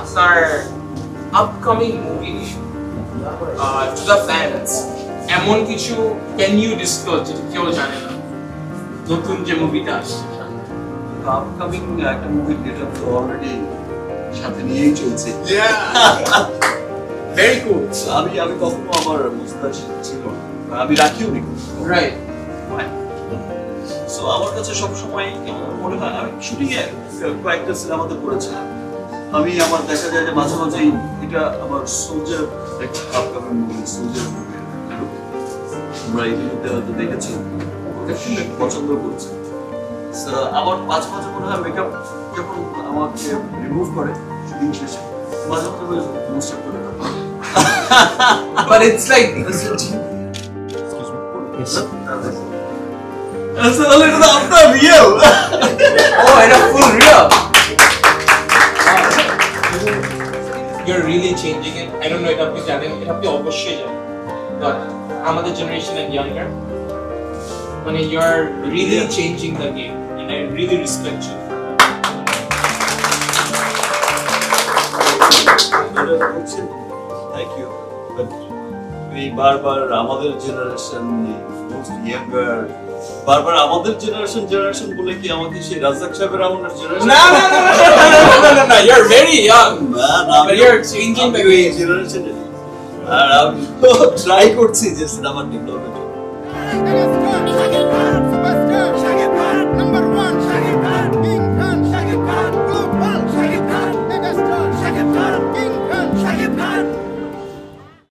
আপনার upcoming movie to the fans এমন কিছু ক্যান ইউ ডিসক্লোজ যেটা কেউ জানে না, নতুন যে মুভিটা আসছে? আপকামিং একটা মুভির ডেটা তো অলরেডি সাথে নিয়েই চলছে। ভেরি কুল। আমি কখনো আমার মুস্তাজ ছিল না, আমি রাখিও নি। রাইট। সো আমার কাছে সবসময় মনে হয় আমি শুটিং এ কয়েকটা সিনেমাতে করেছিলাম, আমি আমার দেখা যায় যে মাঝে মাঝেই এটা আমার সোলজার একটা আপকামিং মুভি, সোলজার মুভি তোমরা ইতিমধ্যে হয়তো দেখেছো, ওটা পছন্দ করছে। আমার মাঝে মাঝে মনে হয় মেকআপ যখন আমাকে রিমুভ করে শুটিং শেষে মাঝে মাঝে মোস্টার করে But it's like after real. Oh, and a full real. You're really changing it. I don't know if আপনি জানেন, এটা আপনি অবশ্যই জানেন, but আমাদের generation and younger, মানে you're really changing the game, and I really respect you. Thank you. But we বারবার আমাদের জেনারেশন, মোস্ট ইয়াঙ্গার, বারবার আমাদের জেনারেশন বলে কি আমাকে সেই রাজ্জাক সাহেবের আমাদের generation? No, you're very young. But you're changing the game. Generation আর আমি ট্রাই করছি যে সিনেমা ডেভেলপমেন্ট।